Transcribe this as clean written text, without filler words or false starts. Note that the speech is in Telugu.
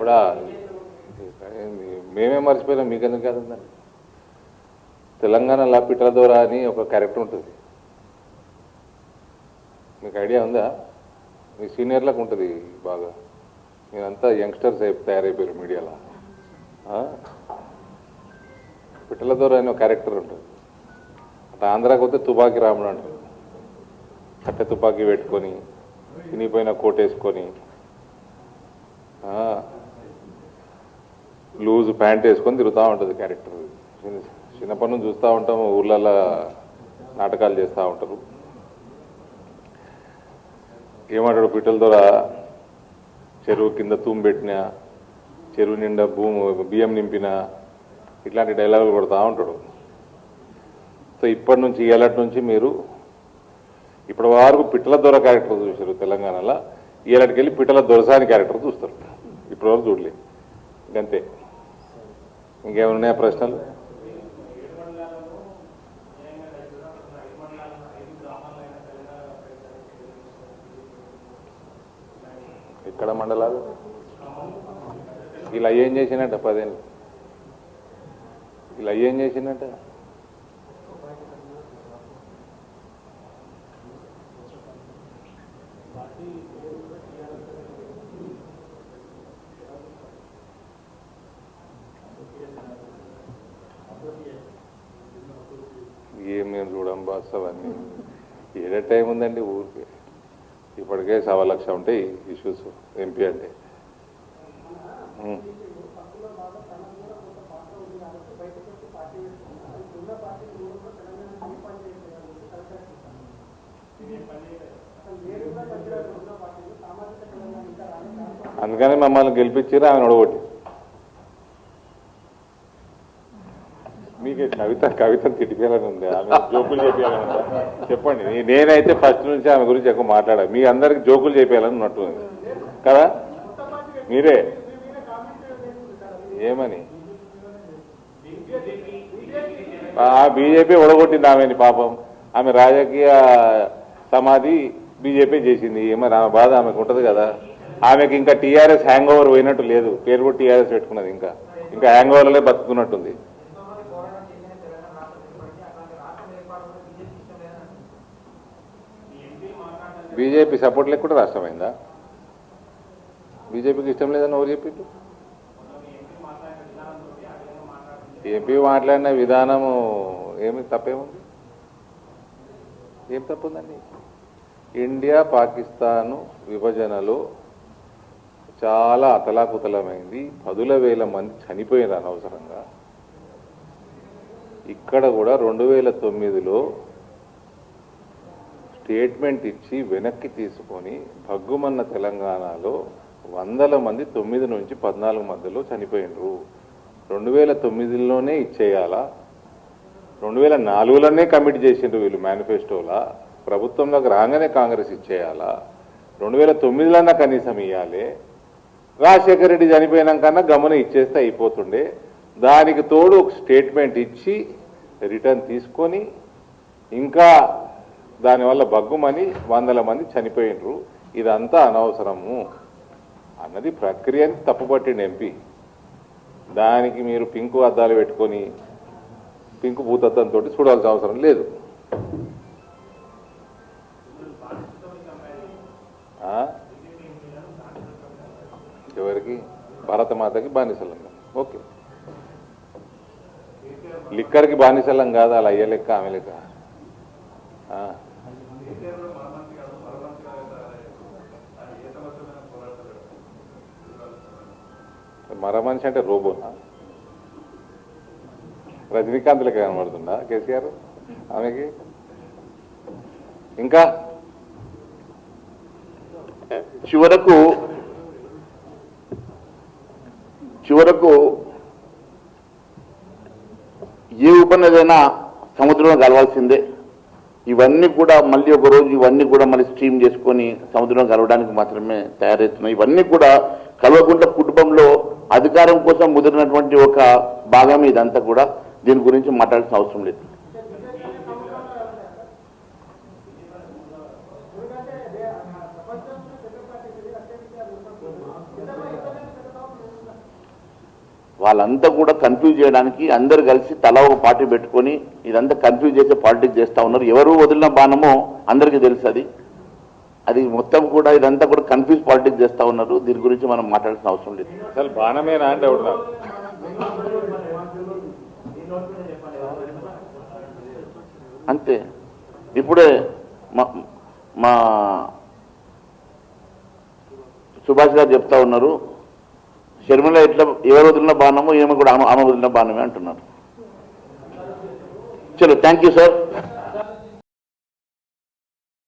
ఆవిడ మేమే మర్చిపోయినాం, మీకెందుకు కాదు ఉందండి. తెలంగాణలో పిట్టల దొర అని ఒక క్యారెక్టర్ ఉంటుంది, మీకు ఐడియా ఉందా? మీ సీనియర్లకు ఉంటుంది బాగా, మీరంతా యంగ్స్టర్స్ తయారైపోయారు మీడియాలో. పిట్టల దొర అని ఒక క్యారెక్టర్ ఉంటుంది. అట్లా ఆంధ్రాకి వస్తే తుపాకీ రాముడు అంటారు. కట్టె తుపాకీ పెట్టుకొని చినిపోయిన కోటేసుకొని లూజ్ ప్యాంట్ వేసుకొని తిరుగుతూ ఉంటుంది క్యారెక్టర్. చిన్నప్పటి నుంచి చూస్తూ ఉంటాము, ఊర్లలో నాటకాలు చేస్తూ ఉంటారు. ఏమంటాడు పిట్టల ద్వారా, చెరువు కింద తూము పెట్టినా, చెరువు నిండా బియ్యం నింపిన, ఇట్లాంటి డైలాగులు కొడతా ఉంటాడు. సో ఇప్పటి నుంచి ఏళ్ళటి నుంచి మీరు ఇప్పటి వరకు పిట్టల దొర క్యారెక్టర్ చూశారు తెలంగాణలో, ఏళ్ళటికి వెళ్ళి పిట్టల దొరసాని క్యారెక్టర్ చూస్తారు. ఇప్పటి వరకు చూడలేదు. ఇంకంతే. ఇంకేమైనా ఉన్నాయా ప్రశ్నలు? ఇక్కడ మండలాలు ఇలా ఏం చేసినట్ట 10 ఏళ్ళు ఇలా ఏం చేసినట్ట? ఏం మేము చూడం బాస్, అవన్నీ ఏడే టైం ఉందండి ఊరికి. ఇప్పటికే 1,00,000 ఉంటాయి ఇష్యూస్ ఎంపీ అంటే. అందుకని మమ్మల్ని గెలిపించారు, ఆమెను ఒడగొట్టి. మీకు కవితను తిట్టిపోయాలని ఉంది, ఆమె జోకులు చేయాలని ఉందా? చెప్పండి. నేనైతే ఫస్ట్ నుంచి ఆమె గురించి ఎక్కువ మాట్లాడా, మీ అందరికి జోకులు చేయాలని ఉన్నట్టుంది కదా. మీరే ఏమని బీజేపీ ఒడగొట్టింది ఆమెని. పాపం ఆమె రాజకీయ సమాధి బీజేపీ చేసింది. ఏమని ఆమె బాధ ఆమెకు ఉంటుంది కదా. ఆమెకి ఇంకా టీఆర్ఎస్ హ్యాంగ్ ఓవర్ పోయినట్టు లేదు, పేరు కూడా టీఆర్ఎస్ పెట్టుకున్నది, ఇంకా హ్యాంగ్ ఓవర్లే బతుకున్నట్టుంది. బీజేపీ సపోర్ట్ లేకుండా రాష్ట్రమైందా? బీజేపీకి ఇష్టం లేదని ఎవరు చెప్పిండు? ఎంపీ మాట్లాడిన విధానము ఏమి తప్పేముంది? ఏం తప్పుందండి? ఇండియా పాకిస్తాను విభజనలో చాలా అతలాకుతలమైంది, 10,000 మంది చనిపోయినారు అనవసరంగా. ఇక్కడ కూడా 2009లో స్టేట్మెంట్ ఇచ్చి వెనక్కి తీసుకొని భగ్గుమన్న తెలంగాణలో 100 మంది 9 నుంచి 14 మధ్యలో చనిపోయినరు. 2009లోనే ఇచ్చేయాలా? 2004లోనే కమిట్ చేసిండ్రు వీళ్ళు మేనిఫెస్టోలా. ప్రభుత్వంలోకి రాగానే కాంగ్రెస్ ఇచ్చేయాలా? 2009లోనే కనీసం ఇవ్వాలి. రాజశేఖర రెడ్డి చనిపోయినాకన్నా గమనం ఇచ్చేస్తే అయిపోతుండే. దానికి తోడు ఒక స్టేట్మెంట్ ఇచ్చి రిటర్న్ తీసుకొని ఇంకా దానివల్ల బగ్గుమని 100 మంది చనిపోయినరు. ఇదంతా అనవసరము అన్నది ప్రక్రియని తప్పుపట్టిండు ఎంపీ. దానికి మీరు పింకు అద్దాలు పెట్టుకొని పింకు భూతత్వంతో చూడాల్సిన అవసరం లేదు. ఎవరికి? భారతమాతకి బానిసలంగా. ఓకే, లిక్కర్కి బానిసలం కాదు, అలా అయ్యే లెక్క ఆమె లెక్క. మర మనిషి అంటే రోబోనా? రజనీకాంత్ లెక్క కనబడుతుందా కేసీఆర్ ఆమెకి? ఇంకా చివరకు ఏ ఉపనదైనా సముద్రంలో కలవాల్సిందే. ఇవన్నీ కూడా మళ్ళీ ఒక రోజు ఇవన్నీ కూడా మళ్ళీ స్ట్రీమ్ చేసుకొని సముద్రంలో కలవడానికి మాత్రమే తయారవుతున్నాయి. ఇవన్నీ కూడా కల్వకుంట్ల కుటుంబంలో అధికారం కోసం ముదిరినటువంటి ఒక భాగం ఇదంతా కూడా. దీని గురించి మాట్లాడాల్సిన అవసరం లేదు. వాళ్ళంతా కూడా కన్ఫ్యూజ్ చేయడానికి అందరు కలిసి తలా ఒక పార్టీ పెట్టుకొని ఇదంతా కన్ఫ్యూజ్ చేసే పాలిటిక్స్ చేస్తూ ఉన్నారు. ఎవరు వదిలిన బాణమో అందరికీ తెలుసు. అది మొత్తం కూడా ఇదంతా కూడా కన్ఫ్యూజ్ పాలిటిక్స్ చేస్తూ ఉన్నారు. దీని గురించి మనం మాట్లాడాల్సిన అవసరం లేదు. అసలు బాణమేనా అంటే డౌట్ నాకు. అంతే. ఇప్పుడే మా సుభాష్ గారు చెప్తా ఉన్నారు, షర్మిల ఎట్లా ఎవరు వదిలిన బాణమో ఈమె కూడా ఆమె వదిలిన బాణమే అంటున్నారు. చలో, థ్యాంక్ యూ సార్.